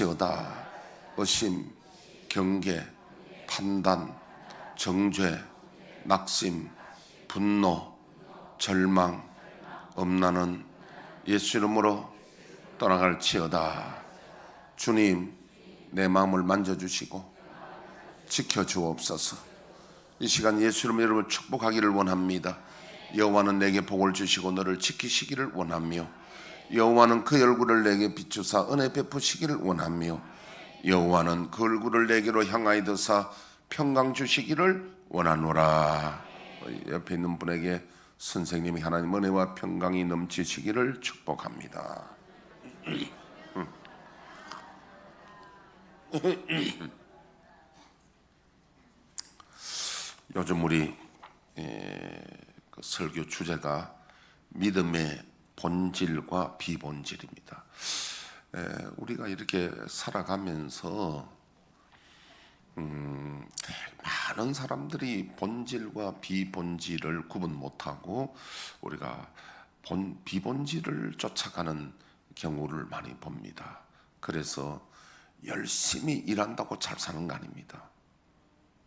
떠나갈지어다. 의심, 경계, 판단, 정죄, 낙심, 분노, 절망, 엄란은 예수 이름으로 떠나갈지어다. 주님, 내 마음을 만져주시고 지켜주옵소서. 이 시간 예수 이름으로 여러분을 축복하기를 원합니다. 여호와는 내게 복을 주시고 너를 지키시기를 원하며, 여호와는 그 얼굴을 내게 비추사 은혜 베푸시기를 원하며, 여호와는 그 얼굴을 내게로 향하여 드사 평강 주시기를 원하노라. 옆에 있는 분에게 선생님이 하나님 은혜와 평강이 넘치시기를 축복합니다. 요즘 우리 그 설교 주제가 믿음의 본질과 비본질입니다. 우리가 이렇게 살아가면서 많은 사람들이 본질과 비본질을 구분 못하고 우리가 비본질을 쫓아가는 경우를 많이 봅니다. 그래서 열심히 일한다고 잘 사는 거 아닙니다.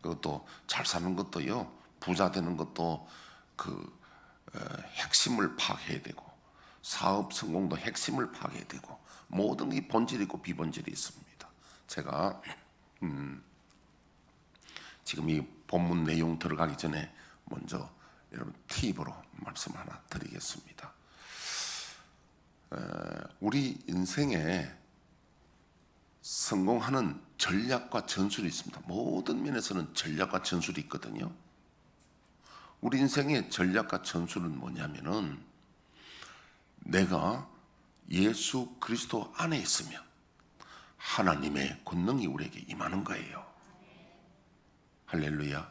그것도 잘 사는 것도요, 부자 되는 것도 핵심을 파악해야 되고, 사업 성공도 핵심을 파악해야 되고, 모든 게 본질이 있고 비본질이 있습니다. 제가 지금 이 본문 내용 들어가기 전에 먼저 여러분 팁으로 말씀 하나 드리겠습니다. 우리 인생에 성공하는 전략과 전술이 있습니다. 모든 면에서는 전략과 전술이 있거든요. 우리 인생의 전략과 전술은 뭐냐면은, 내가 예수 그리스도 안에 있으면 하나님의 권능이 우리에게 임하는 거예요. 할렐루야.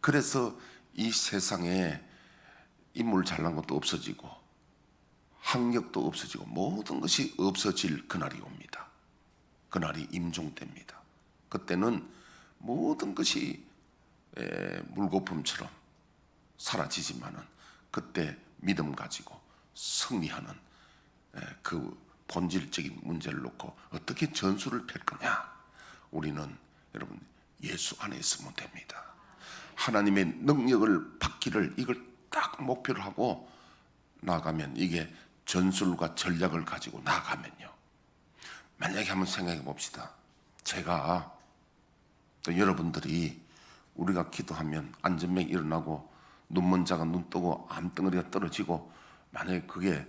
그래서 이 세상에 인물 잘난 것도 없어지고 학력도 없어지고 모든 것이 없어질 그날이 옵니다. 그날이 임종됩니다. 그때는 모든 것이 물거품처럼 사라지지만은, 그때 믿음 가지고 승리하는 그 본질적인 문제를 놓고 어떻게 전술을 펼 거냐, 우리는 여러분 예수 안에 있으면 됩니다. 하나님의 능력을 받기를, 이걸 딱 목표로 하고 나가면, 이게 전술과 전략을 가지고 나가면요, 만약에 한번 생각해 봅시다. 제가 또 여러분들이 우리가 기도하면 안전병 일어나고 눈먼 자가 눈 뜨고 암덩어리가 떨어지고, 만약에 그게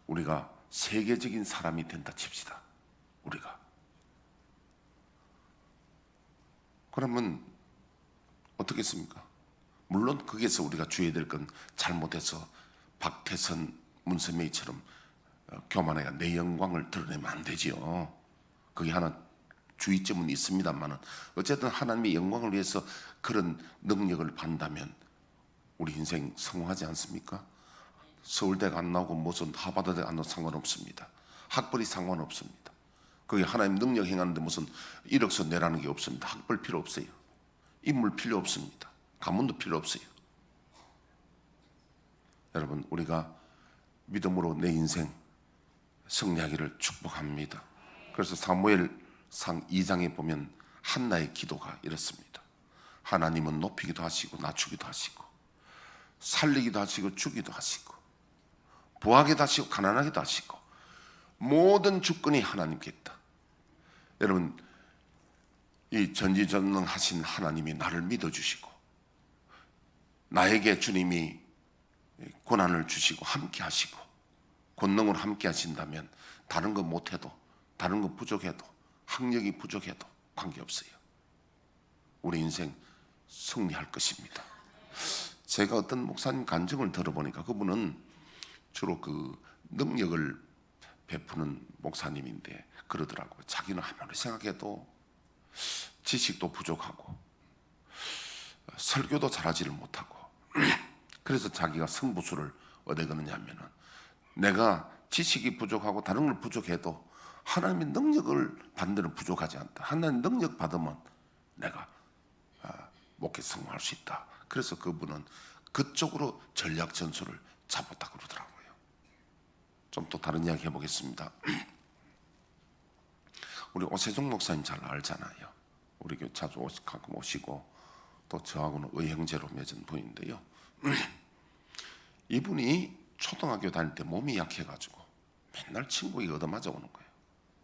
우리가 세계적인 사람이 된다 칩시다. 우리가 그러면 어떻겠습니까? 물론 거기에서 우리가 주의해야 될 건, 잘못해서 박태선, 문세메이처럼 교만해가 내 영광을 드러내면 안 되지요. 그게 하나 주의점은 있습니다만은, 어쨌든 하나님의 영광을 위해서 그런 능력을 받는다면 우리 인생 성공하지 않습니까? 서울대가 안 나오고 무슨 하버드대가 안 나오고 상관없습니다. 학벌이 상관없습니다. 그게 하나님 능력 행하는데 무슨 이력서 내라는 게 없습니다. 학벌 필요 없어요. 인물 필요 없습니다. 가문도 필요 없어요. 여러분, 우리가 믿음으로 내 인생 승리하기를 축복합니다. 그래서 사무엘상 2장에 보면 한나의 기도가 이렇습니다. 하나님은 높이기도 하시고 낮추기도 하시고, 살리기도 하시고 죽이기도 하시고, 부하기도 하시고 가난하기도 하시고, 모든 주권이 하나님께 있다. 여러분, 이 전지전능하신 하나님이 나를 믿어주시고, 나에게 주님이 고난을 주시고 함께 하시고 권능으로 함께 하신다면, 다른 거 못해도, 다른 거 부족해도, 학력이 부족해도 관계없어요. 우리 인생 승리할 것입니다. 제가 어떤 목사님 간증을 들어보니까, 그분은 주로 그 능력을 베푸는 목사님인데 그러더라고요. 자기는 아무리 생각해도 지식도 부족하고 설교도 잘하지를 못하고, 그래서 자기가 승부수를 어디에 거느냐면은, 내가 지식이 부족하고 다른 걸 부족해도 하나님의 능력을 받는 데는 부족하지 않다. 하나님 능력 받으면 내가 목회 성공할 수 있다. 그래서 그분은 그쪽으로 전략 전술을 잡았다 그러더라고요. 좀 또 다른 이야기 해보겠습니다. 우리 오세종 목사님 잘 알잖아요. 우리 교회 자주 가끔 오시고 또 저하고는 의형제로 맺은 분인데요. 이분이 초등학교 다닐 때 몸이 약해가지고 맨날 친구에게 얻어맞아 오는 거예요.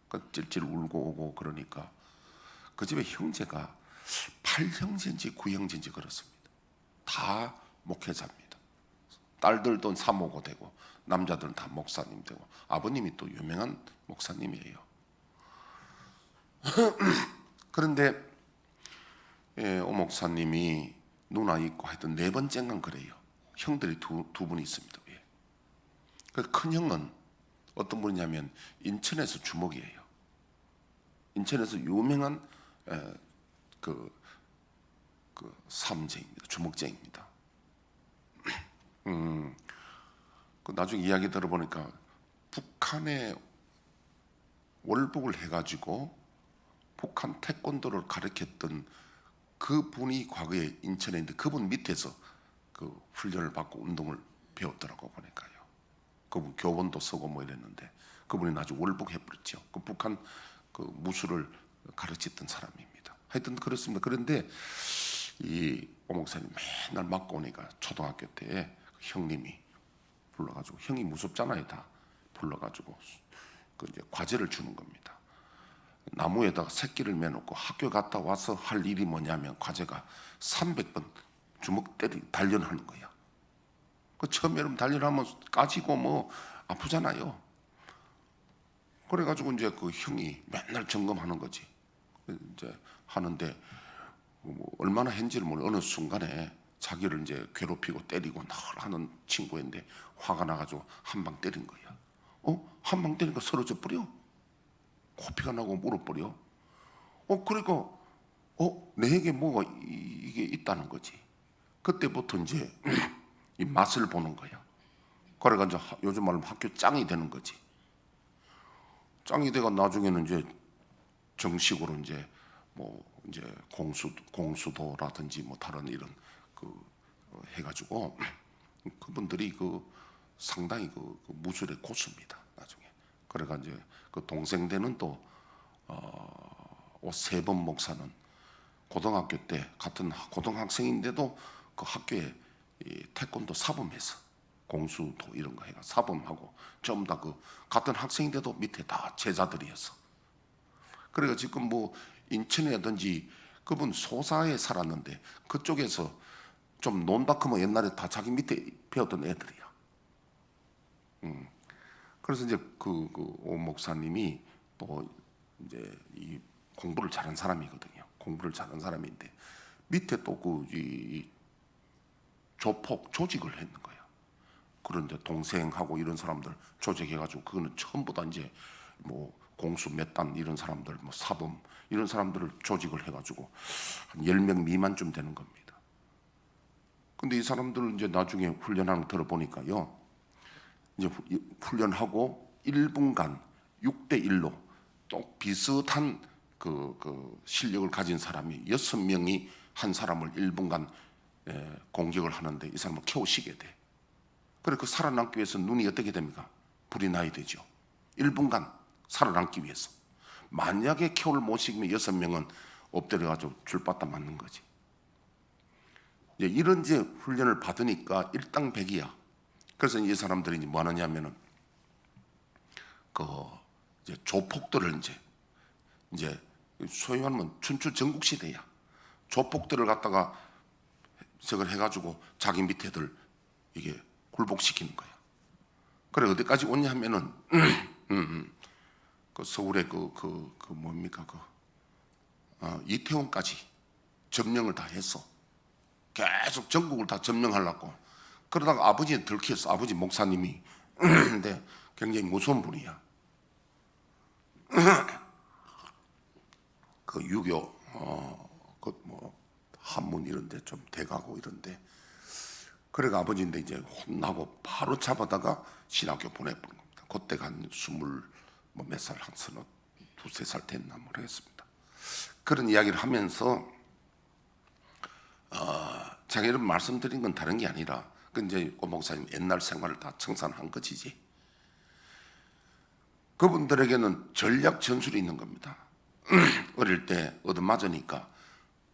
그 찔찔 울고 오고 그러니까 그 집에 형제가 8형제인지 9형제인지 그렇습니다. 다 목회자입니다. 딸들도 사모고 되고 남자들은 다 목사님 되고 아버님이 또 유명한 목사님이에요. 그런데 오 목사님이 누나 있고 하여튼 네 번째는 그래요. 형들이 두 분이 있습니다. 그 큰 형은 어떤 분이냐면 인천에서 주목이에요. 인천에서 유명한 그 삼재입니다. 주목재입니다. 그 나중에 이야기 들어보니까 북한에 월북을 해가지고 북한 태권도를 가르쳤던 그 분이 과거에 인천에 있는데 그분 밑에서 그 훈련을 받고 운동을 배웠더라고 보니까요. 그분 교본도 쓰고 뭐 이랬는데 그분이 나중에 월북해버렸죠. 그 북한 그 무술을 가르쳤던 사람입니다. 하여튼 그렇습니다. 그런데 이 오 목사님 맨날 맞고 오니까 초등학교 때 형님이 불러가지고 형이 무섭잖아요. 다 불러가지고 그 이제 과제를 주는 겁니다. 나무에다가 새끼를 매놓고 학교 갔다 와서 할 일이 뭐냐면 과제가 300번 주먹 때리 단련하는 거야. 그 처음에는 단련하면 까지고 뭐 아프잖아요. 그래가지고 이제 그 형이 맨날 점검하는 거지. 이제 하는데 뭐 얼마나 했는지를 모르 어느 순간에 자기를 이제 괴롭히고 때리고 늘 하는 친구인데 화가 나가지고 한 방 때린 거야. 한 방 때리니까 쓰러져 버려. 코피가 나고 물어버려. 그러니까 내게 뭐가 이게 있다는 거지. 그때부터 이제 이 맛을 보는 거야. 그래가지고 요즘 말로 학교 짱이 되는 거지. 짱이 돼가 나중에는 이제 정식으로 이제 뭐 이제 공수도라든지 뭐 다른 이런 그 해가지고 그분들이 그 상당히 그 무술의 고수입니다. 나중에 그래가 이제 그 동생 되는 또 오세범 목사는 고등학교 때 같은 고등학생인데도 그 학교에 이 태권도 사범해서 공수도 이런 거 해가 사범하고 전부 다 그 같은 학생인데도 밑에 다 제자들이었어. 그래가 지금 뭐 인천이라든지 그분 소사에 살았는데 그쪽에서 좀 논다 크면 옛날에 다 자기 밑에 배웠던 애들이야. 그래서 이제 오 목사님이 또 이제 이 공부를 잘한 사람이거든요. 공부를 잘한 사람인데 밑에 또 이 조폭 조직을 했는 거야. 그런데 동생하고 이런 사람들 조직해가지고 그거는 전부 다 이제 뭐 공수 몇 단 이런 사람들 뭐 사범 이런 사람들을 조직을 해가지고 한 10명 미만쯤 되는 겁니다. 근데 이 사람들 이제 나중에 훈련하는 거 들어보니까요. 이제 훈련하고 1분간 6대1로 또 비슷한 그 실력을 가진 사람이 6명이 한 사람을 1분간 공격을 하는데 이 사람을 겨우시게 돼. 그래 그 살아남기 위해서 눈이 어떻게 됩니까? 불이 나야 되죠. 1분간 살아남기 위해서. 만약에 겨우를 못 시키면 6명은 엎드려가지고 줄바따 맞는 거지. 이런 이제 훈련을 받으니까 일당백이야. 그래서 이 사람들이 이제 뭐 하느냐면은 그 이제 조폭들을 이제 소위 말하면 춘추 전국 시대야. 조폭들을 갖다가 저걸 해가지고 자기 밑에들 이게 굴복시키는 거야. 그래 어디까지 오냐 하면은 그 서울의 그 뭡니까 이태원까지 점령을 다 했어. 계속 전국을 다 점령하려고. 그러다가 아버지는 들켰어. 아버지 목사님이. 근데 굉장히 무서운 분이야. 그 유교 그 뭐 한문 이런데 좀 대가고 이런데. 그래가 아버지인데 이제 혼나고 바로 잡아다가 신학교 보내버린 겁니다. 그때가 한 20 뭐 몇 살, 한 서너 두세 살 됐나 모르겠습니다. 그런 이야기를 하면서 제가 이런 말씀드린 건 다른 게 아니라 그 이제 오 목사님 옛날 생활을 다 청산한 것이지. 그분들에게는 전략 전술이 있는 겁니다. 어릴 때 얻어맞으니까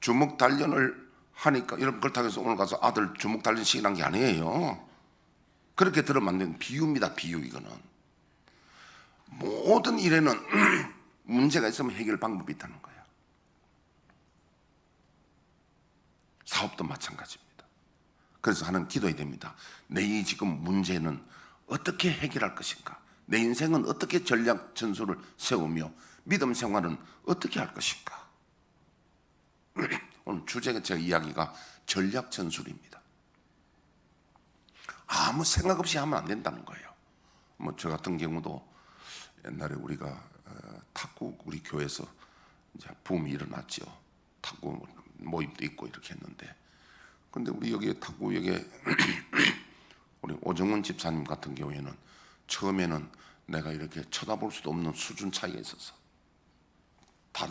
주먹 단련을 하니까, 여러분 그렇다고 해서 오늘 가서 아들 주먹 단련 시키는 게 아니에요. 그렇게 들으면 안 되는 비유입니다. 비유. 이거는 모든 일에는 문제가 있으면 해결 방법이 있다는 거예요. 사업도 마찬가지입니다. 그래서 하나님 기도해야 됩니다. 내 지금 문제는 어떻게 해결할 것인가? 내 인생은 어떻게 전략 전술을 세우며 믿음 생활은 어떻게 할 것인가? 오늘 주제가, 제 이야기가 전략 전술입니다. 아무 생각 없이 하면 안 된다는 거예요. 뭐 저 같은 경우도 옛날에 우리가 탁구, 우리 교회에서 이제 붐이 일어났죠. 탁구 모임도 있고 이렇게 했는데, 근데 우리 여기 탁구역에 우리 오정원 집사님 같은 경우에는 처음에는 내가 이렇게 쳐다볼 수도 없는 수준 차이가 있어서,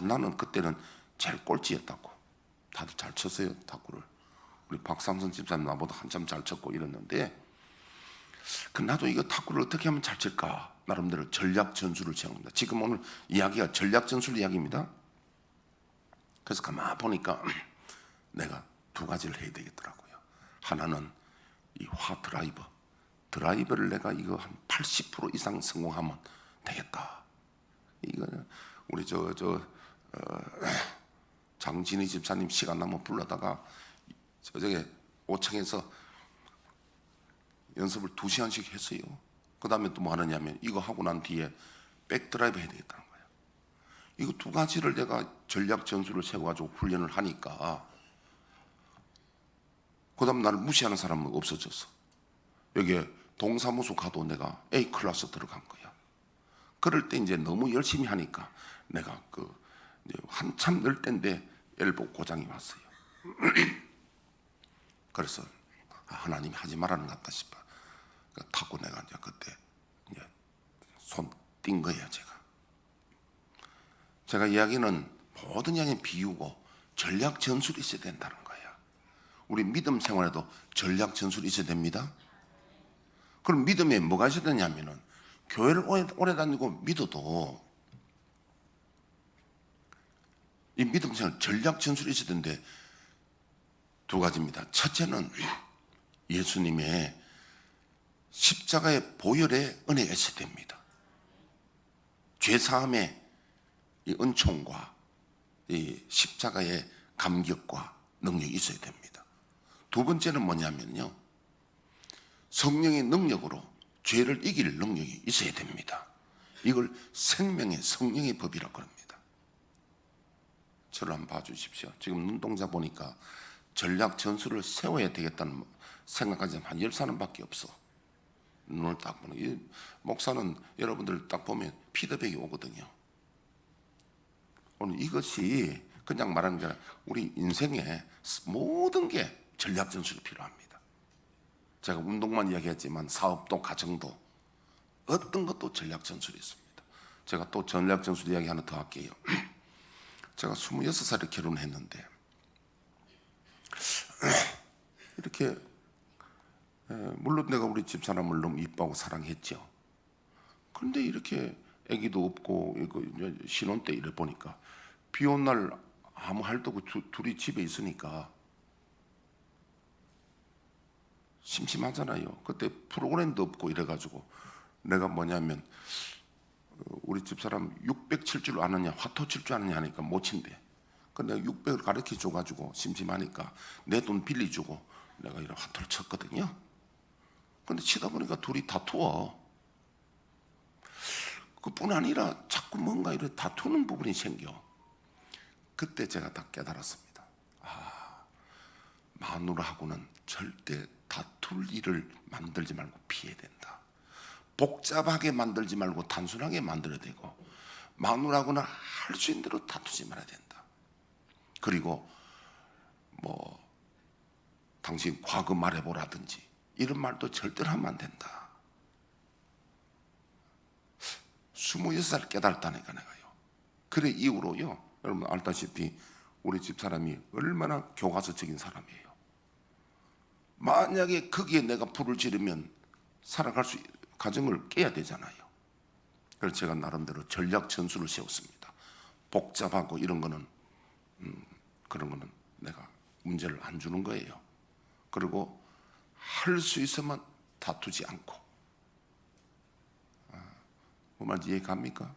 나는 그때는 제일 꼴찌였다고. 다들 잘 쳤어요, 탁구를. 우리 박삼선 집사님 나보다 한참 잘 쳤고 이랬는데, 나도 이거 탁구를 어떻게 하면 잘 칠까 나름대로 전략 전술을 세웁니다. 지금 오늘 이야기가 전략 전술 이야기입니다. 그래서 가만 보니까 내가 두 가지를 해야 되겠더라고요. 하나는 이 드라이버를 내가 이거 한 80% 이상 성공하면 되겠다. 이거는 우리 장진희 집사님 시간 나면 불러다가 저쪽에 5층에서 연습을 2시간씩 했어요. 그 다음에 또 뭐 하느냐면, 이거 하고 난 뒤에 백드라이브 해야 되겠다는 거예요. 이거 두 가지를 내가 전략 전술을 세워가지고 훈련을 하니까, 그 다음 나를 무시하는 사람은 없어졌어. 여기에 동사무소 가도 내가 A 클래스 들어간 거야. 그럴 때 이제 너무 열심히 하니까 내가 이제 한참 늘 때인데 엘보 고장이 왔어요. 그래서 하나님이 하지 말라는 것 같다 싶어. 타고 내가 이제 그때 이제 손 띈 거예요. 제가 이야기는 모든 양의 비유고 전략 전술이 있어야 된다는 거예요. 우리 믿음 생활에도 전략 전술이 있어야 됩니다. 그럼 믿음에 뭐가 있어야 되냐면은, 교회를 오래 다니고 믿어도 이 믿음 생활 전략 전술이 있어야 되는데, 두 가지입니다. 첫째는 예수님의 십자가의 보혈의 은혜가 있어야 됩니다. 죄사함의 이 은총과 이 십자가의 감격과 능력이 있어야 됩니다. 두 번째는 뭐냐면요, 성령의 능력으로 죄를 이길 능력이 있어야 됩니다. 이걸 생명의 성령의 법이라고 합니다. 저를 한번 봐주십시오. 지금 눈동자 보니까 전략 전술을 세워야 되겠다는 생각하지 한 10사람밖에 없어. 눈을 딱 보는, 이 목사는 여러분들 딱 보면 피드백이 오거든요. 오늘 이것이 그냥 말하는 게 아니라 우리 인생에 모든 게 전략 전술이 필요합니다. 제가 운동만 이야기했지만 사업도 가정도 어떤 것도 전략 전술이 있습니다. 제가 또 전략 전술 이야기 하나 더 할게요. 제가 26살에 결혼했는데, 이렇게 물론 내가 우리 집사람을 너무 이뻐하고 사랑했죠. 그런데 이렇게 아기도 없고 이거 신혼 때 이래 보니까 비 온 날 아무 할도 없고 둘이 집에 있으니까 심심하잖아요. 그때 프로그램도 없고 이래가지고 내가 뭐냐면, 우리 집사람 600 칠 줄 아느냐, 화토 칠 줄 아느냐 하니까 못 친대. 근데 내가 600을 가르쳐 줘가지고 심심하니까 내 돈 빌려주고 내가 이런 화토를 쳤거든요. 근데 치다 보니까 둘이 다투어. 그뿐 아니라 자꾸 뭔가 이런 다투는 부분이 생겨. 그때 제가 다 깨달았습니다. 마누라하고는 절대 다툴 일을 만들지 말고 피해야 된다. 복잡하게 만들지 말고 단순하게 만들어야 되고, 마누라하고는 할 수 있는 대로 다투지 말아야 된다. 그리고 뭐 당신 과거 말해보라든지 이런 말도 절대로 하면 안 된다. 26살 깨달았다니까 내가요. 그래 이후로요, 여러분 알다시피 우리 집사람이 얼마나 교과서적인 사람이에요. 만약에 거기에 내가 불을 지르면 살아갈 수, 가정을 깨야 되잖아요. 그래서 제가 나름대로 전략 전술을 세웠습니다. 복잡하고 이런 거는 그런 거는 내가 문제를 안 주는 거예요. 그리고 할 수 있으면 다투지 않고. 뭐 말인지 이해 갑니까?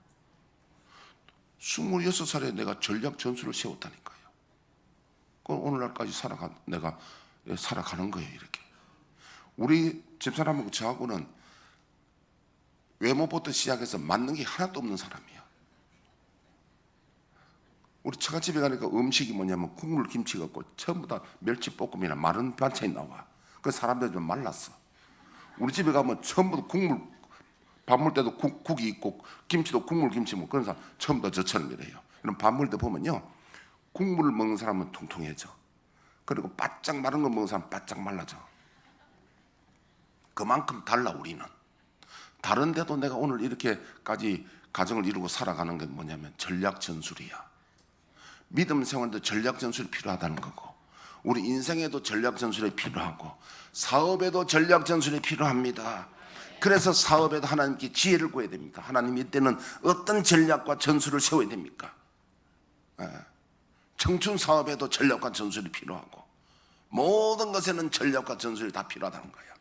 26살에 내가 전략 전술을 세웠다니까요. 오늘날까지 내가 살아가는 거예요. 이렇게 우리 집사람하고 저하고는 외모부터 시작해서 맞는 게 하나도 없는 사람이야. 우리 처갓집에 가니까 음식이 뭐냐면 국물 김치가 없고 전부 다 멸치볶음이나 마른 반찬이 나와. 그 사람들이 좀 말랐어. 우리 집에 가면 전부 다 국물, 밥 먹을 때도 국이 있고 김치도 국물 김치 먹고 그런 사람 전부 다 저처럼 이래요. 이런 밥 먹을 때 보면요, 국물을 먹는 사람은 통통해져. 그리고 바짝 마른 거 먹는 사람은 바짝 말라져. 그만큼 달라. 우리는 다른데도 내가 오늘 이렇게까지 가정을 이루고 살아가는 게 뭐냐면 전략 전술이야. 믿음 생활도 전략 전술이 필요하다는 거고, 우리 인생에도 전략 전술이 필요하고, 사업에도 전략 전술이 필요합니다. 그래서 사업에도 하나님께 지혜를 구해야 됩니다. 하나님 이때는 어떤 전략과 전술을 세워야 됩니까? 청춘 사업에도 전략과 전술이 필요하고, 모든 것에는 전략과 전술이 다 필요하다는 거예요.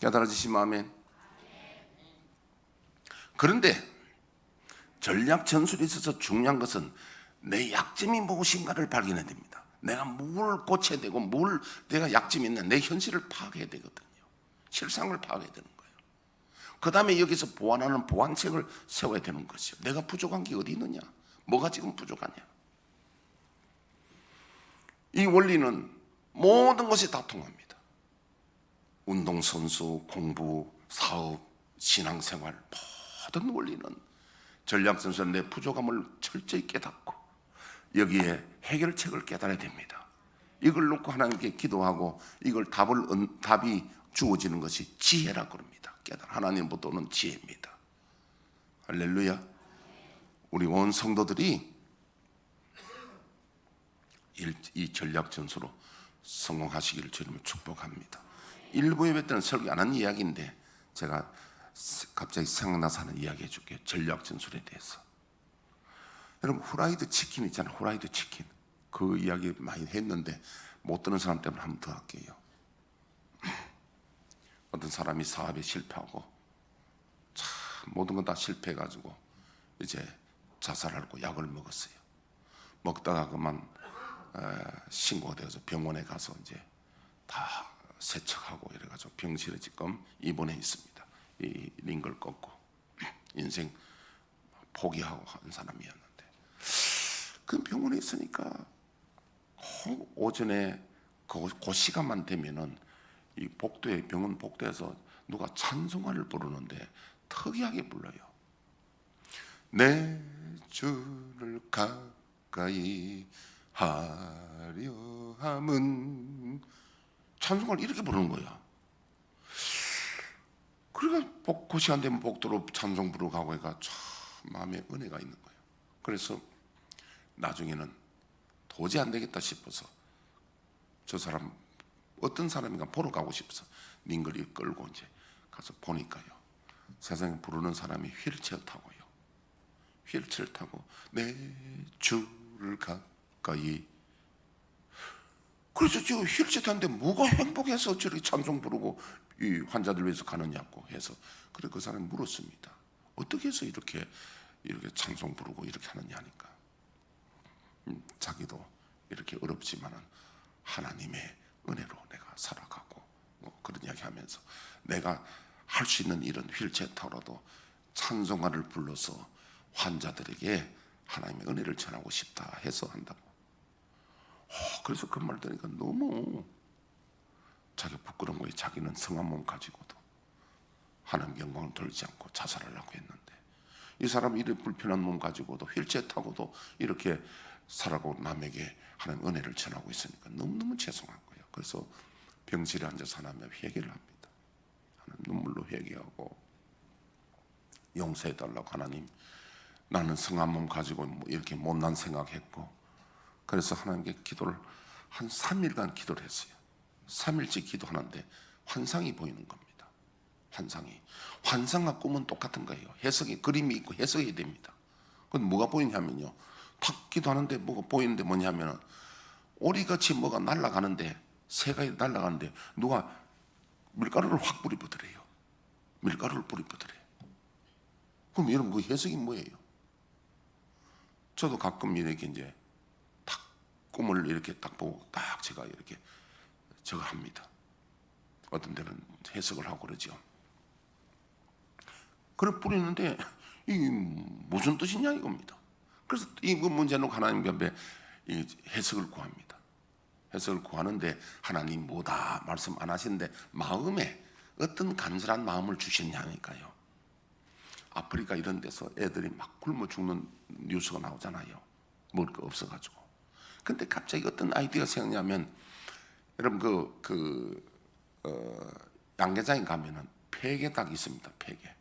깨달아지시면 아멘. 그런데 전략 전술에 있어서 중요한 것은 내 약점이 무엇인가를 발견해야 됩니다. 내가 뭘 고쳐야 되고 뭘 내가 약점이 있나, 내 현실을 파악해야 되거든요. 실상을 파악해야 되는 거예요. 그 다음에 여기서 보완하는 보완책을 세워야 되는 것이요. 내가 부족한 게 어디 있느냐, 뭐가 지금 부족하냐. 이 원리는 모든 것이 다 통합니다. 운동선수, 공부, 사업, 신앙생활, 모든 원리는 전략전술 내 부족함을 철저히 깨닫고 여기에 해결책을 깨달아야 됩니다. 이걸 놓고 하나님께 기도하고 이걸 답이 주어지는 것이 지혜라고 합니다. 하나님부터 오는 지혜입니다. 할렐루야. 우리 온 성도들이 이 전략전술로 성공하시기를 주님을 축복합니다. 일부 예배 때는 설교 안 한 이야기인데 제가 갑자기 생각나서 하는 이야기 해줄게요. 전략 전술에 대해서. 여러분, 후라이드 치킨 있잖아요. 후라이드 치킨. 그 이야기 많이 했는데 못 듣는 사람 때문에 한 번 더 할게요. 어떤 사람이 사업에 실패하고 참 모든 건 다 실패해가지고 이제 자살하려고 약을 먹었어요. 먹다가 그만 신고가 되어서 병원에 가서 이제 다 세척하고 이래가지고 병실에 지금 입원해 있습니다. 이 링걸 꺾고 인생 포기하고 한 사람이었는데, 그 병원에 있으니까 오전에 그 시간만 되면은 이 복도에, 병원 복도에서 누가 찬송가를 부르는데 특이하게 불러요. 내 주를 가까이 하려 함은, 찬송가를 이렇게 부르는 거야. 그러니까 그 시간 되면 복도로 찬송 부르고 가고 해가 참 마음에 은혜가 있는 거예요. 그래서 나중에는 도저히 안 되겠다 싶어서 저 사람 어떤 사람인가 보러 가고 싶어서 링거리 끌고 이제 가서 보니까요, 세상에 부르는 사람이 휠체어 타고요. 휠체어 타고 내 주를 가까이. 그래서 지금 휠체어 타는데 뭐가 행복해서 저렇게 찬송 부르고 이 환자들 위해서 가느냐고 해서, 그래 그 사람이 물었습니다. 어떻게 해서 이렇게 찬송 부르고 이렇게 하느냐 하니까 자기도 이렇게 어렵지만은 하나님의 은혜로 내가 살아가고 뭐 그런 이야기 하면서 내가 할 수 있는 이런 휠체어 타고라도 찬송가를 불러서 환자들에게 하나님의 은혜를 전하고 싶다 해서 한다고. 그래서 그 말 들으니까 너무 자기 부끄러운 거예요. 자기는 성한 몸 가지고도 하나님 영광을 돌리지 않고 자살하려고 했는데, 이 사람이 이렇게 불편한 몸 가지고도 휠체어 타고도 이렇게 살아가고 남에게 하나님 은혜를 전하고 있으니까 너무너무 죄송한 거예요. 그래서 병실에 앉아서 하나님 회개를 합니다. 하나님 눈물로 회개하고 용서해달라고, 하나님 나는 성한 몸 가지고 뭐 이렇게 못난 생각했고, 그래서 하나님께 기도를 한 3일간 기도를 했어요. 3일째 기도하는데 환상이 보이는 겁니다. 환상과 꿈은 똑같은 거예요. 해석이, 그림이 있고 해석이 됩니다. 그건 뭐가 보이냐면요, 탁 기도하는데 뭐가 보이는데 뭐냐면은 오리같이 뭐가 날아가는데, 새가 날아가는데 누가 밀가루를 확 뿌리버더래요. 밀가루를 뿌리버더래요. 그럼 여러분 그 해석이 뭐예요? 저도 가끔 이렇게 이제 탁 꿈을 이렇게 딱 보고 딱 제가 이렇게 저거 합니다. 어떤 데는 해석을 하고 그러죠. 그래 뿌리는데 이게 무슨 뜻이냐 이겁니다. 그래서 이 문제 놓고 하나님 앞에 이 해석을 구합니다. 해석을 구하는데 하나님 뭐다 말씀 안 하시는데 마음에 어떤 간절한 마음을 주셨냐니까요. 아프리카 이런 데서 애들이 막 굶어 죽는 뉴스가 나오잖아요. 먹을 거 없어가지고. 근데 갑자기 어떤 아이디어가 생각나면, 여러분 양계장에 가면은 폐계닭이 있습니다. 폐계.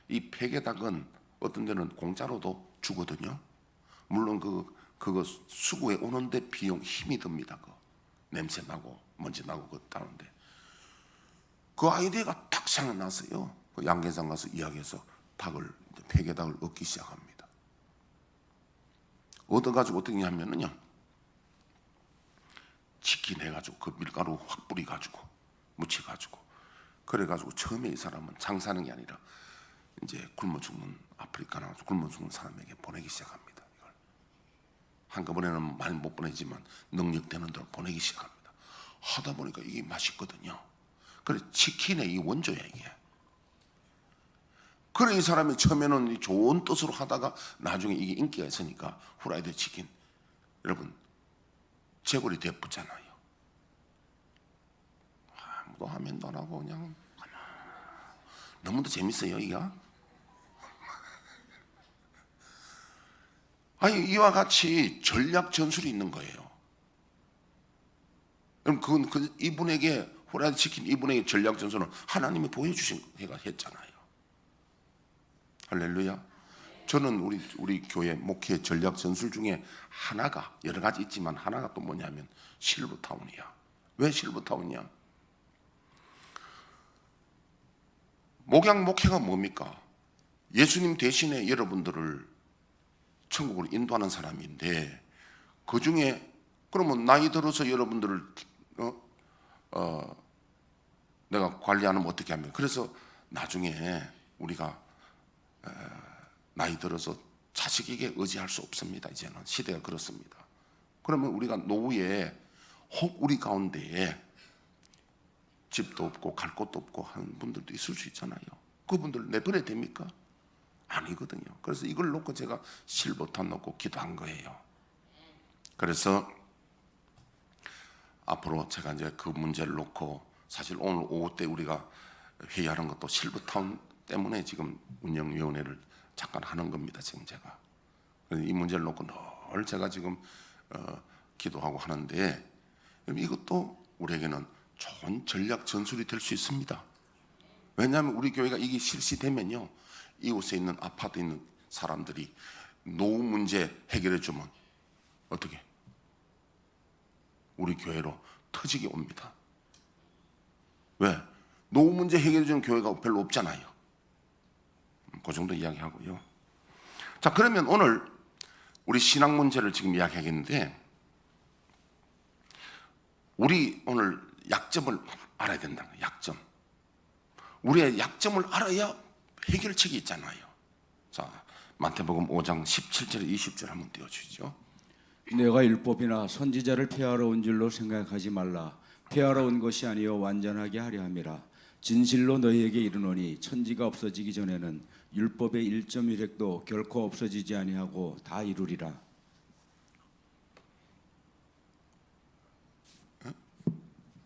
이 폐계닭은 어떤 데는 공짜로도 주거든요. 물론 그거 수구에 오는데 비용 힘이 듭니다. 냄새 나고 먼지 나고 그거 따는데 그 아이디어가 딱 생각났어요. 그 양계장 가서 이야기해서 폐계닭을 얻기 시작합니다. 얻어가지고 어떻게 하냐면요, 치킨 해가지고 그 밀가루 확 뿌려가지고 묻혀가지고 그래가지고 처음에 이 사람은 장사하는 게 아니라 이제 굶어 죽는 아프리카 나와서 굶어 죽는 사람에게 보내기 시작합니다. 이걸 한꺼번에는 많이 못 보내지만 능력되는 대로 보내기 시작합니다. 하다 보니까 이게 맛있거든요. 그래 치킨의 이 원조야 이게. 그래 이 사람이 처음에는 좋은 뜻으로 하다가 나중에 이게 인기가 있으니까 후라이드 치킨 여러분 재벌이 되었잖아요. 아무도 하면도 안 하고 그냥 너무도 재밌어요 이가. 아니 이와 같이 전략 전술이 있는 거예요. 그럼 그건 이분에게 후라이드 치킨 이분에게 전략 전술은 하나님이 보여주신 해가 했잖아요. 할렐루야. 저는 우리 교회 목회 전략 전술 중에 하나가 여러 가지 있지만 하나가 또 뭐냐면 실버타운이야. 왜 실버타운이야? 목회가 뭡니까? 예수님 대신에 여러분들을 천국으로 인도하는 사람인데 그 중에 그러면 나이 들어서 여러분들을 내가 관리하면 어떻게 하면 그래서 나중에 우리가 나이 들어서 자식에게 의지할 수 없습니다. 이제는 시대가 그렇습니다. 그러면 우리가 노후에 혹 우리 가운데에 집도 없고 갈 곳도 없고 하는 분들도 있을 수 있잖아요. 그분들 내버려야 됩니까? 아니거든요. 그래서 이걸 놓고 제가 실버탄 놓고 기도한 거예요. 그래서 앞으로 제가 이제 그 문제를 놓고 사실 오늘 오후 때 우리가 회의하는 것도 실버타운 때문에 지금 운영위원회를 잠깐 하는 겁니다. 지금 제가 이 문제를 놓고 늘 제가 지금 기도하고 하는데 이것도 우리에게는 좋은 전략 전술이 될 수 있습니다. 왜냐하면 우리 교회가 이게 실시되면요 이곳에 있는 아파트에 있는 사람들이 노후 문제 해결해 주면 어떻게 우리 교회로 터지게 옵니다. 왜? 노후 문제 해결해 주는 교회가 별로 없잖아요. 그 정도 이야기하고요. 자, 그러면 오늘 우리 신앙 문제를 지금 이야기하겠는데 우리 오늘 약점을 알아야 된다는 거예요. 약점. 우리의 약점을 알아야 해결책이 있잖아요. 자, 마태복음 5장 17절 20절 한번 띄워주시죠. 내가 율법이나 선지자를 폐하러 온 줄로 생각하지 말라. 폐하러 온 것이 아니요 완전하게 하려 함이라. 진실로 너희에게 이르노니 천지가 없어지기 전에는 율법의 1.1획도 결코 없어지지 아니하고 다 이루리라.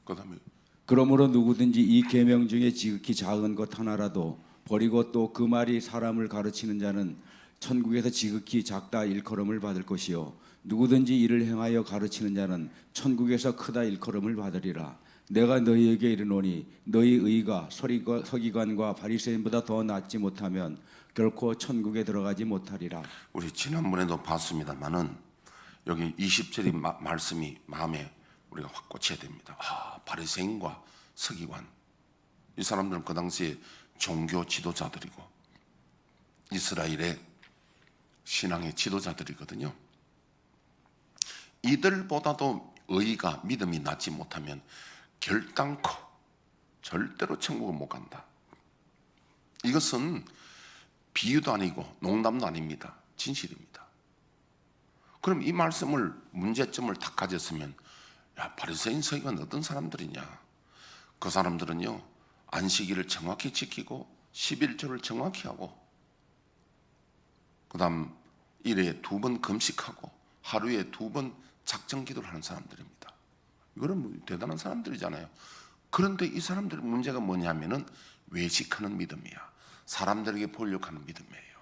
그다음에 그러므로 누구든지 이 계명 중에 지극히 작은 것 하나라도 버리고 또 그 말이 사람을 가르치는 자는 천국에서 지극히 작다 일컬음을 받을 것이요 누구든지 이를 행하여 가르치는 자는 천국에서 크다 일컬음을 받으리라. 내가 너희에게 이르노니 너희 의가 서기관과 바리새인보다 더 낫지 못하면 결코 천국에 들어가지 못하리라. 우리 지난번에도 봤습니다만은 여기 20절의 말씀이 마음에 우리가 확 꽂혀야 됩니다. 바리새인과 서기관 이 사람들은 그 당시에 종교 지도자들이고 이스라엘의 신앙의 지도자들이거든요. 이들보다도 의가 믿음이 낫지 못하면 결단코 절대로 천국을 못 간다. 이것은 비유도 아니고 농담도 아닙니다. 진실입니다. 그럼 이 말씀을 문제점을 딱 가졌으면 야, 바리새인 서기관 어떤 사람들이냐? 그 사람들은요 안식일을 정확히 지키고 11조를 정확히 하고 그 다음 일에 2번 금식하고 하루에 2번 작정기도를 하는 사람들입니다. 이거는 뭐 대단한 사람들이잖아요. 그런데 이 사람들의 문제가 뭐냐면은 외식하는 믿음이야. 사람들에게 보려고 하는 믿음이에요.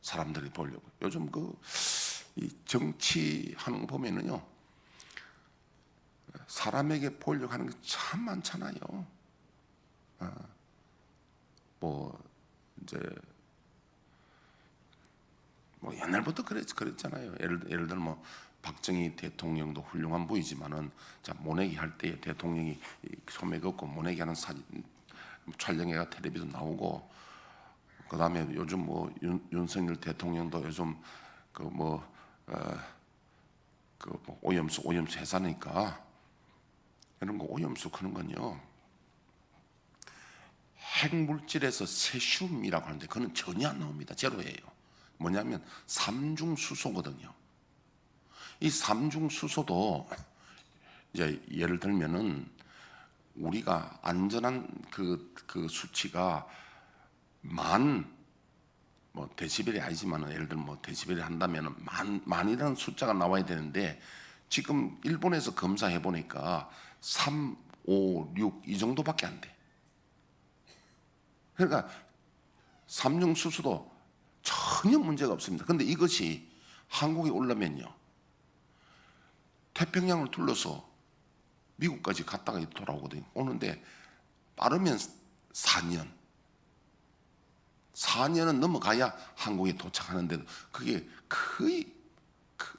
사람들이 보려고. 요즘 이 정치하는 거 보면은요 사람에게 보려고 하는 게 참 많잖아요. 뭐 이제 뭐 옛날부터 그랬잖아요. 예를 들어 뭐 박정희 대통령도 훌륭한 분이지만은 자 모내기 할 때 대통령이 소매 걷고 모내기 하는 사진 촬영회가 텔레비전 나오고 그 다음에 요즘 뭐 윤석열 대통령도 요즘 오염수 회사니까 이런 거 오염수 그런 건요 핵물질에서 세슘이라고 하는데 그건 전혀 안 나옵니다. 제로예요. 뭐냐면 삼중수소거든요. 이 삼중수소도 이제 예를 들면은 우리가 안전한 그 수치가 뭐 데시벨이 아니지만 예를 들면 뭐 데시벨이 한다면 만이라는 숫자가 나와야 되는데 지금 일본에서 검사해 보니까 3, 5, 6 이 정도밖에 안 돼. 그러니까 삼중수소도 전혀 문제가 없습니다. 그런데 이것이 한국에 올라면요 태평양을 둘러서 미국까지 갔다가 돌아오거든요. 오는데 빠르면 4년은 넘어가야 한국에 도착하는데 그게 거의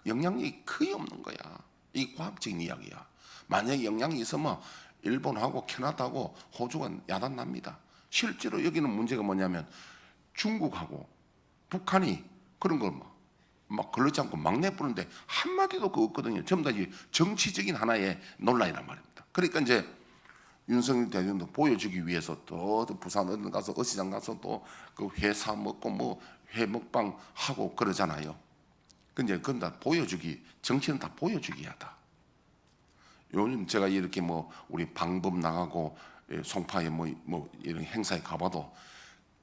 영향력이 거의 없는 거야. 이 과학적인 이야기야. 만약에 영향이 있으면 일본하고 캐나다하고 호주가 야단납니다. 실제로 여기는 문제가 뭐냐면 중국하고 북한이 그런 걸 막 걸르지 않고 막 내뿌는데 한마디도 그거 없거든요. 전부 다 정치적인 하나의 논란이란 말입니다. 그러니까 이제 윤석열 대통령도 보여주기 위해서 또 부산 어디 가서 어시장 가서 또 그 회사 먹고 뭐 회 먹방 하고 그러잖아요. 근데 그건 다 보여주기, 정치는 다 보여주기 하다. 요즘 제가 이렇게 뭐 우리 방법 나가고 송파에 뭐 이런 행사에 가봐도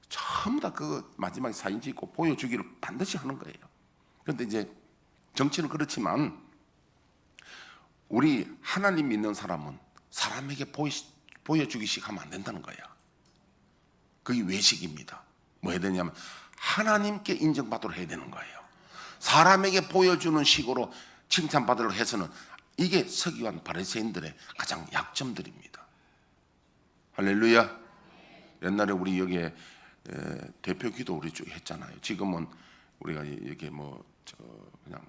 전부 다 그 마지막에 사진 찍고 보여주기를 반드시 하는 거예요. 그런데 이제 정치는 그렇지만 우리 하나님 믿는 사람은 사람에게 보여주기식 하면 안 된다는 거야. 그게 외식입니다. 뭐 해야 되냐면 하나님께 인정받도록 해야 되는 거예요. 사람에게 보여주는 식으로 칭찬받으려고 해서는 이게 서기관 바리새인들의 가장 약점들입니다. 할렐루야. 옛날에 우리 여기에 대표 기도 우리 쭉 했잖아요. 지금은 우리가 이렇게 그냥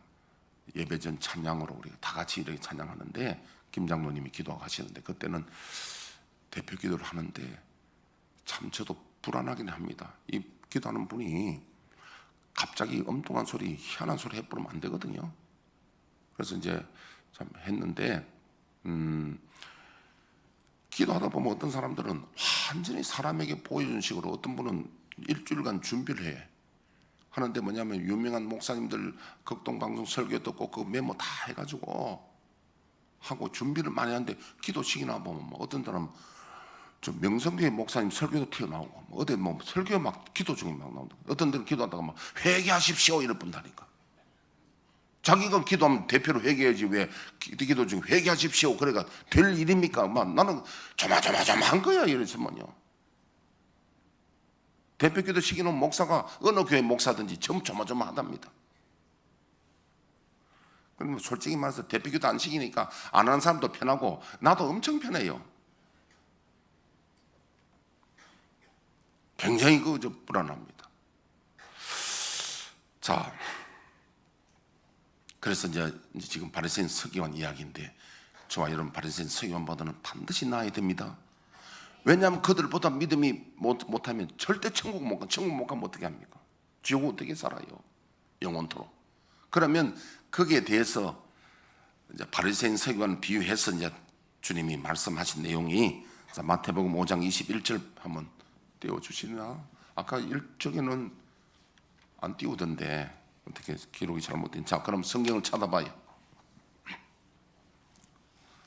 예배 전 찬양으로 우리가 다 같이 이렇게 찬양하는데 김 장로님이 기도하시는데 그때는 대표 기도를 하는데 참 저도 불안하긴 합니다. 이 기도하는 분이 갑자기 엉뚱한 소리, 희한한 소리 해버리면 안 되거든요. 그래서 이제 참 했는데 기도하다 보면 어떤 사람들은 완전히 사람에게 보여준 식으로 어떤 분은 일주일간 준비를 해. 하는데 뭐냐면 유명한 목사님들 극동방송 설교 듣고 그 메모 다 해가지고 하고 준비를 많이 하는데 기도식이나 보면 어떤 사람 저 명성교회 목사님 설교도 튀어나오고 어디 뭐 설교 막 기도 중에 막 나온다. 어떤 데는 기도하다가 막 회개하십시오 이럴 뿐다니까. 자기가 기도하면 대표로 회개해야지 왜 기도 중에 회개하십시오 그래가 될 일입니까? 막 나는 조마조마한 거야 이랬으면요. 대표 기도 시키는 목사가 어느 교회 목사든지 전부 조마조마하답니다. 그럼 솔직히 말해서 대표 기도 안 시키니까 안 하는 사람도 편하고 나도 엄청 편해요. 굉장히 불안합니다. 자, 그래서 이제 지금 바리새인 서기관 이야기인데 저와 여러분 바리새인 서기관보다는 반드시 나아야 됩니다. 왜냐하면 그들보다 믿음이 못하면 절대 천국 못 가면 어떻게 합니까? 지옥 어떻게 살아요? 영원토록. 그러면 거기에 대해서 이제 바리새인 서기관 비유해서 이제 주님이 말씀하신 내용이, 자, 마태복음 5장 21절 한번 띄워주시나? 아까 일쪽에는 안 띄우던데 어떻게 기록이 잘못된? 자, 그럼 성경을 찾아봐요.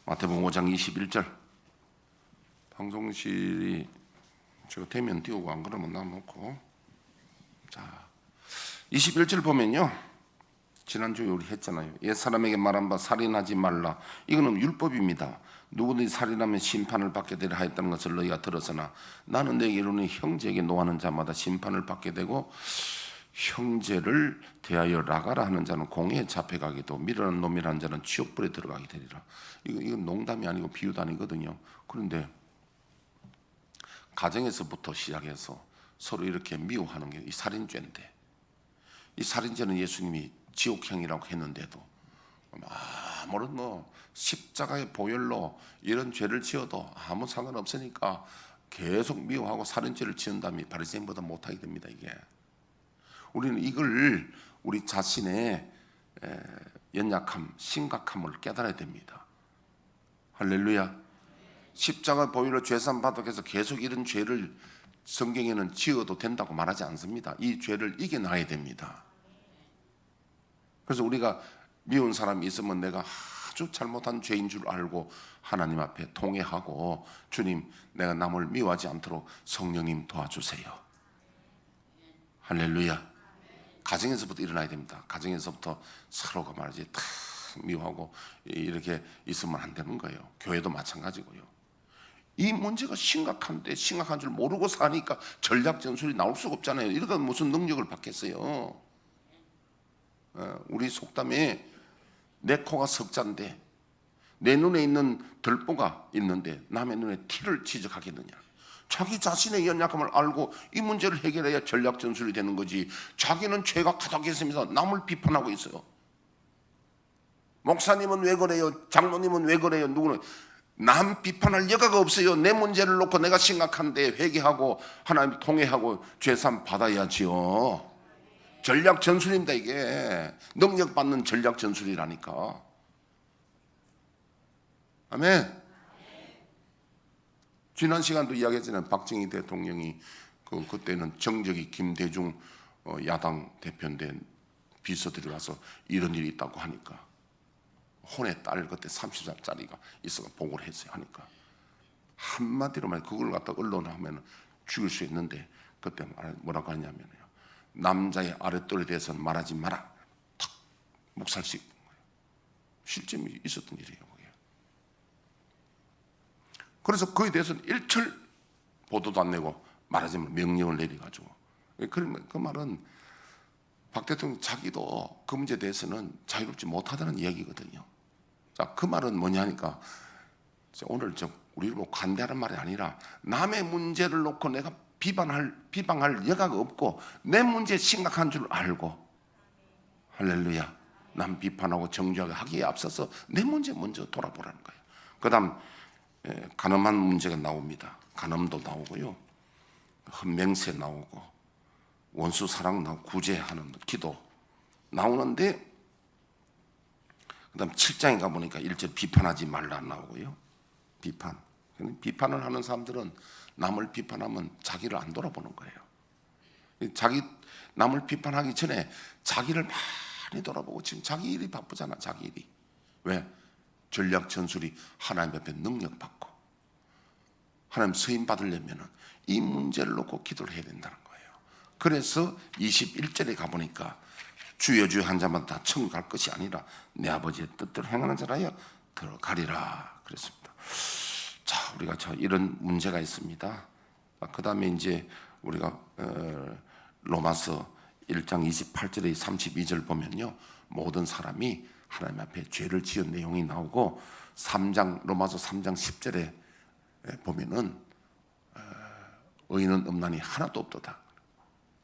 마태복음 5장 21절. 방송실이 저거 되면 띄우고 안 그러면 놔놓고. 자, 21절 보면요, 지난주에 우리 했잖아요. 옛 사람에게 말한 바 살인하지 말라. 이거는 율법입니다. 누구든지 살인하면 심판을 받게 되려 하였다는 것을 너희가 들었으나 나는 너희에게 이르노니 형제에게 노하는 자마다 심판을 받게 되고 형제를 대하여 나가라 하는 자는 공회에 잡혀가기도 미련한 놈이라는 자는 지옥불에 들어가게 되리라. 이건 농담이 아니고 비유도 아니거든요. 그런데 가정에서부터 시작해서 서로 이렇게 미워하는 게 이 살인죄인데, 이 살인죄는 예수님이 지옥형이라고 했는데도 아무런 십자가의 보혈로 이런 죄를 지어도 아무 상관없으니까 계속 미워하고 살인죄를 지은다면 바리새인보다 못하게 됩니다. 이게 우리는 이걸 우리 자신의 연약함, 심각함을 깨달아야 됩니다. 할렐루야. 십자가 보혈로 죄산 받아서 계속 이런 죄를 성경에는 지어도 된다고 말하지 않습니다. 이 죄를 이겨나야 됩니다. 그래서 우리가 미운 사람이 있으면 내가 아주 잘못한 죄인 줄 알고 하나님 앞에 통회하고, 주님, 내가 남을 미워하지 않도록 성령님 도와주세요. 할렐루야. 가정에서부터 일어나야 됩니다. 가정에서부터 서로가 말이지 다 미워하고 이렇게 있으면 안 되는 거예요. 교회도 마찬가지고요. 이 문제가 심각한데 심각한 줄 모르고 사니까 전략 전술이 나올 수가 없잖아요. 이러다 무슨 능력을 받겠어요? 우리 속담에 내 코가 석잔데 내 눈에 있는 들보가 있는데 남의 눈에 티를 지적하겠느냐. 자기 자신의 연약함을 알고 이 문제를 해결해야 전략 전술이 되는 거지. 자기는 죄가 가득했으면서 남을 비판하고 있어요. 목사님은 왜 그래요? 장로님은 왜 그래요? 누구는 남 비판할 여가가 없어요. 내 문제를 놓고 내가 심각한데 회개하고 하나님 통회하고 죄산 받아야지요. 전략 전술입니다. 이게 능력 받는 전략 전술이라니까. 아멘. 지난 시간도 이야기했잖아요. 박정희 대통령이 그때는 정적이 김대중 야당 대표인데 비서들이 와서 이런 일이 있다고 하니까 혼의 딸 그때 30살짜리가 있어서 보고를 했어요. 하니까 한마디로 말해 그걸 갖다 언론에 하면 죽일 수 있는데 그때 뭐라고 하냐면요, 남자의 아랫돌에 대해서는 말하지 마라. 탁 묵살식 거예요. 실제 있었던 일이에요. 그게. 그래서 그에 대해서는 일철 보도도 안 내고 말하지 마 명령을 내려가지고. 그 말은 박 대통령 자기도 그 문제에 대해서는 자유롭지 못하다는 이야기거든요. 자, 그 말은 뭐냐니까 오늘 우리를 보고 관대하는 말이 아니라 남의 문제를 놓고 내가 비방할 여가가 없고 내 문제 심각한 줄 알고, 할렐루야, 남 비판하고 정죄하게 하기에 앞서서 내 문제 먼저 돌아보라는 거예요. 그 다음 간음한 문제가 나옵니다. 간음도 나오고요, 헛맹세 나오고 원수 사랑 나오고 구제하는 기도 나오는데, 그 다음 7장에 가보니까 1절 비판하지 말라 나오고요. 비판을 하는 사람들은 남을 비판하면 자기를 안 돌아보는 거예요. 남을 비판하기 전에 자기를 많이 돌아보고, 지금 자기 일이 바쁘잖아. 자기 일이. 왜? 전략 전술이 하나님 앞에 능력 받고 하나님 서임 받으려면 이 문제를 놓고 기도를 해야 된다는 거예요. 그래서 21절에 가보니까 주여 주여 한 자만 다 천국 갈 것이 아니라 내 아버지의 뜻대로 행하는 자라여 들어가리라 그랬습니다. 자, 우리가 이런 문제가 있습니다. 그 다음에 이제 우리가 로마서 1장 28절에 32절 보면요, 모든 사람이 하나님 앞에 죄를 지은 내용이 나오고, 로마서 3장 10절에 보면은 의인은 없나니 하나도 없도다.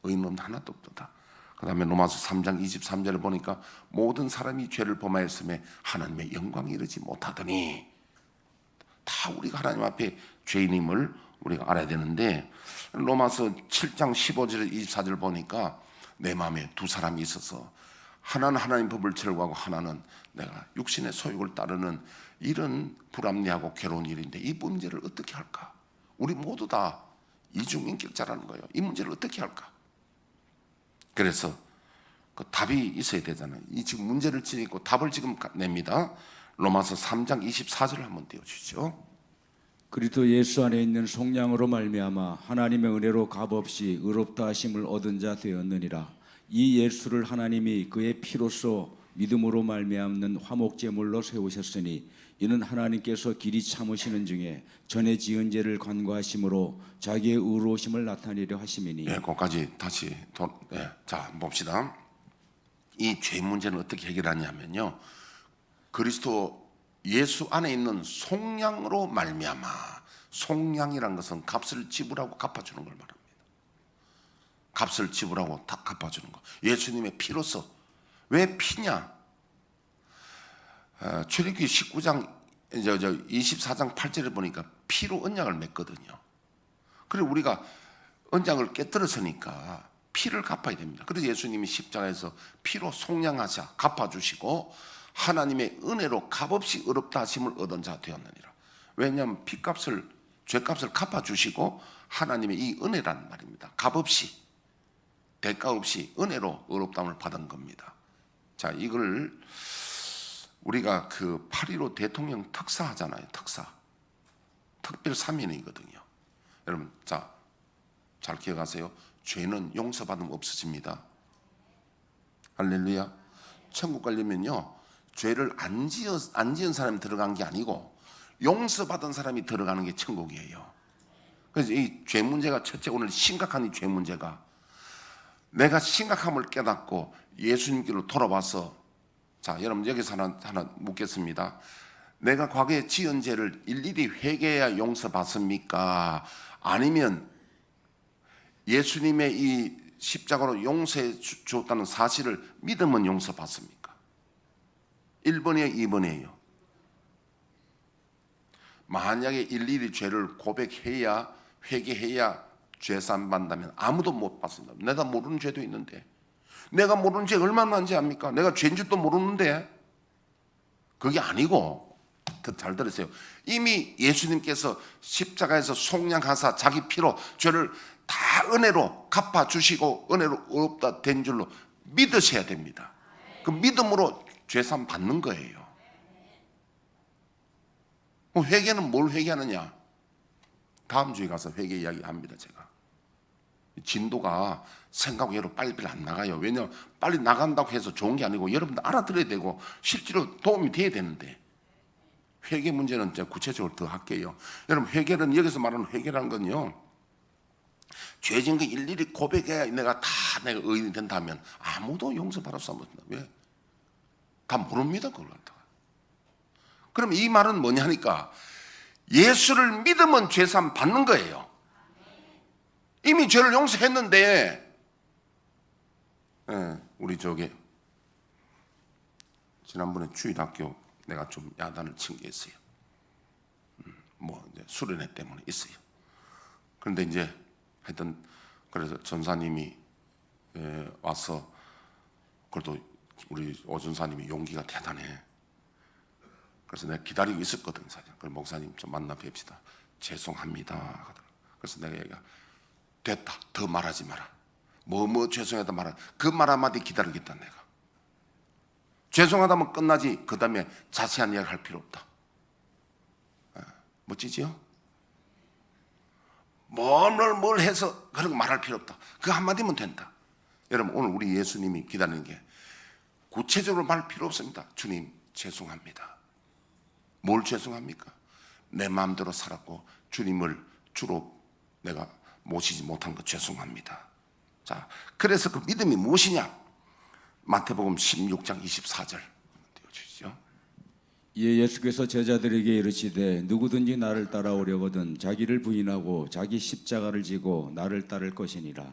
의인은 하나도 없도다. 그 다음에 로마서 3장 23절을 보니까 모든 사람이 죄를 범하였음에 하나님의 영광에 이르지 못하더니, 다 우리가 하나님 앞에 죄인임을 우리가 알아야 되는데, 로마서 7장 15절 24절 보니까 내 마음에 두 사람이 있어서 하나는 하나님 법을 철거하고 하나는 내가 육신의 소욕을 따르는 이런 불합리하고 괴로운 일인데 이 문제를 어떻게 할까? 우리 모두 다 이중인격자라는 거예요. 이 문제를 어떻게 할까? 그래서 그 답이 있어야 되잖아요. 이 지금 문제를 지니고 답을 지금 냅니다. 로마서 3장 24절을 한번 띄워주시죠. 그리스도 예수 안에 있는 속량으로 말미암아 하나님의 은혜로 값없이 의롭다 하심을 얻은 자 되었느니라. 이 예수를 하나님이 그의 피로써 믿음으로 말미암는 화목제물로 세우셨으니 이는 하나님께서 길이 참으시는 중에 전에 지은 죄를 간과하심으로 자기의 의로우심을 나타내려 하심이니. 예, 거기까지 다시 자 봅시다. 이 죄 문제는 어떻게 해결하냐면요, 그리스도 예수 안에 있는 속량으로 말미암아. 속량이란 것은 값을 지불하고 갚아주는 걸 말합니다. 값을 지불하고 다 갚아주는 거. 예수님의 피로서. 왜 피냐? 출애굽기 19장 24장 8절에 보니까 피로 언약을 맺거든요. 그리고 우리가 언약을 깨뜨렸으니까 피를 갚아야 됩니다. 그래서 예수님이 십자가에서 피로 속량하사 갚아주시고 하나님의 은혜로 값없이 의롭다 하심을 얻은 자 되었느니라. 왜냐하면 피값을, 죄값을 갚아주시고 하나님의 이 은혜란 말입니다. 값없이, 대가 없이 은혜로 의롭다함을 받은 겁니다. 자, 이걸 우리가 그 8.15 대통령 특사 하잖아요. 특사. 특별 3인이거든요. 여러분, 자, 잘 기억하세요. 죄는 용서받으면 없어집니다. 할렐루야. 천국 가려면요, 죄를 안 지은 사람이 들어간 게 아니고 용서받은 사람이 들어가는 게 천국이에요. 그래서 이 죄 문제가, 첫째 오늘 심각한 이 죄 문제가, 내가 심각함을 깨닫고 예수님께로 돌아와서, 자, 여러분 여기서 하나 묻겠습니다. 내가 과거에 지은 죄를 일일이 회개해야 용서받습니까? 아니면 예수님의 이 십자가로 용서해 주었다는 사실을 믿으면 용서받습니까? 1번이에요, 2번이에요? 만약에 일일이 죄를 고백해야, 회개해야 죄산 받는다면 아무도 못 받습니다. 내가 모르는 죄도 있는데, 내가 모르는 죄 얼마나 많은지 압니까? 내가 죄인 줄도 모르는데. 그게 아니고, 더 잘 들으세요. 이미 예수님께서 십자가에서 속량하사 자기 피로 죄를 다 은혜로 갚아주시고 은혜로 의롭다 된 줄로 믿으셔야 됩니다. 그 믿음으로 죄산 받는 거예요. 회개는 뭘 회개하느냐? 다음 주에 가서 회개 이야기 합니다. 제가 진도가 생각외로 빨리빨리 안 나가요. 왜냐하면 빨리 나간다고 해서 좋은 게 아니고 여러분들 알아들어야 되고 실제로 도움이 돼야 되는데, 회개 문제는 제가 구체적으로 더 할게요. 여러분, 회개는, 여기서 말하는 회개라는 건요, 죄진 거 일일이 고백해야 내가 의인이 된다면 아무도 용서받을 수 없습니다. 왜? 다 모릅니다, 그걸 갖다가. 그럼 이 말은 뭐냐니까, 예수를 믿으면 죄산 받는 거예요. 이미 죄를 용서했는데, 우리 지난번에 주일학교 내가 좀 야단을 친 게 있어요. 이제 수련회 때문에 있어요. 그런데 이제 하여튼 그래서 전사님이 와서, 그래도 우리 오전사님이 용기가 대단해. 그래서 내가 기다리고 있었거든, 사실. 그래서 목사님 좀 만나 뵙시다. 죄송합니다. 그래서 내가 얘기가, 됐다. 더 말하지 마라. 죄송하다 말아. 그 말 한마디 기다리겠다, 내가. 죄송하다면 끝나지. 그 다음에 자세한 이야기 할 필요 없다. 멋지지요? 뭘 해서 그런 거 말할 필요 없다. 그 한마디면 된다. 여러분, 오늘 우리 예수님이 기다리는 게 구체적으로 말할 필요 없습니다. 주님, 죄송합니다. 뭘 죄송합니까? 내 마음대로 살았고 주님을 주로 내가 모시지 못한 것 죄송합니다. 자, 그래서 그 믿음이 무엇이냐? 마태복음 16장 24절 띄워주시죠. 이에 예수께서 제자들에게 이르시되 누구든지 나를 따라오려거든 자기를 부인하고 자기 십자가를 지고 나를 따를 것이니라.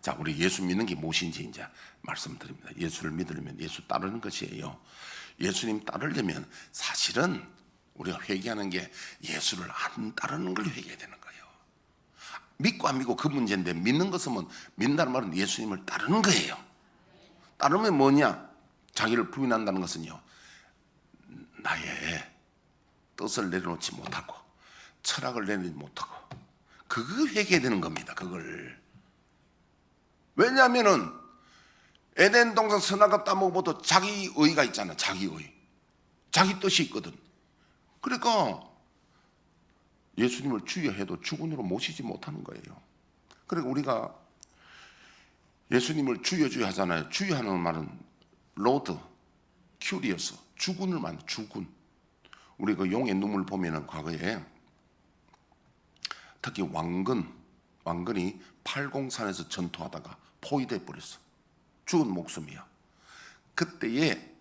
자, 우리 예수 믿는 게 무엇인지 이제 말씀드립니다. 예수를 믿으려면 예수 따르는 것이에요. 예수님 따르려면 사실은 우리가 회개하는 게 예수를 안 따르는 걸 회개해야 되는 거예요. 믿고 안 믿고 그 문제인데, 믿는 것은 믿는다는 말은 예수님을 따르는 거예요. 따르면 뭐냐? 자기를 부인한다는 것은요, 나의 뜻을 내려놓지 못하고 철학을 내려놓지 못하고 그거 회개해야 되는 겁니다. 그걸. 왜냐하면은 에덴 동산 선악과 따먹어도 자기 의가 있잖아. 자기 의, 자기 뜻이 있거든. 그러니까 예수님을 주여 해도 주군으로 모시지 못하는 거예요. 그러니까 우리가 예수님을 주여 주여 하잖아요. 주여 하는 말은 로드, 큐리어스, 주군을 만 주군. 우리 그 용의 눈물 보면은 과거에 특히 왕건이 팔공산에서 전투하다가 포위돼 버렸어. 죽은 목숨이야. 그때에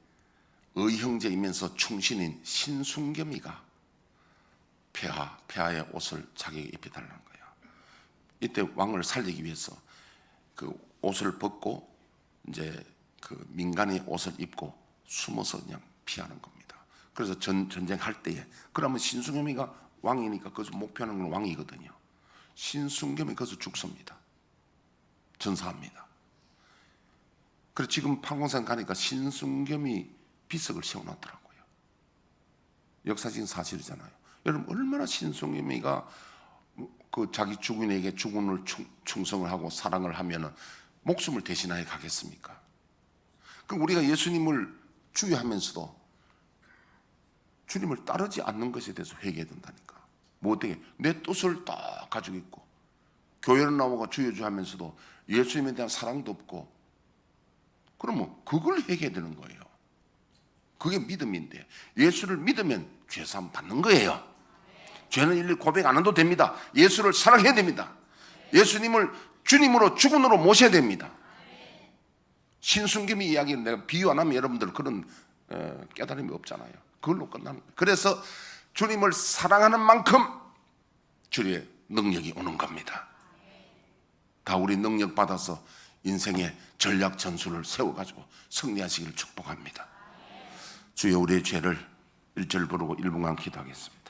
의형제이면서 충신인 신순겸이가 폐하의 옷을 자기에게 입혀달라는 거야. 이때 왕을 살리기 위해서 그 옷을 벗고 이제 그 민간의 옷을 입고 숨어서 그냥 피하는 겁니다. 그래서 전쟁할 때에, 그러면 신순겸이가 왕이니까 거기서 목표하는 건 왕이거든요. 신순겸이 거기서 죽습니다. 전사합니다. 그래서 지금 판공산 가니까 신순겸이 비석을 세워놨더라고요. 역사적인 사실이잖아요. 여러분, 얼마나 신순겸이가 그 자기 주군에게 주군을 충성을 하고 사랑을 하면은 목숨을 대신하여 가겠습니까? 그럼 우리가 예수님을 주의하면서도 주님을 따르지 않는 것에 대해서 회개해야 된다니까. 뭐 어떻게 내 뜻을 딱 가지고 있고 교회를 나오고 주여 하면서도 예수님에 대한 사랑도 없고, 그러면 그걸 회개해야 되는 거예요. 그게 믿음인데, 예수를 믿으면 죄사함 받는 거예요. 죄는 일일이 고백 안 해도 됩니다. 예수를 사랑해야 됩니다. 예수님을 주님으로 주군으로 모셔야 됩니다. 신순겸이 이야기는 내가 비유 안 하면 여러분들 그런 깨달음이 없잖아요. 그걸로 끝나는 거예요. 그래서 주님을 사랑하는 만큼 주의 능력이 오는 겁니다. 다 우리 능력 받아서 인생의 전략 전술을 세워가지고 승리하시기를 축복합니다. 주여, 우리의 죄를 1절 부르고 1분간 기도하겠습니다.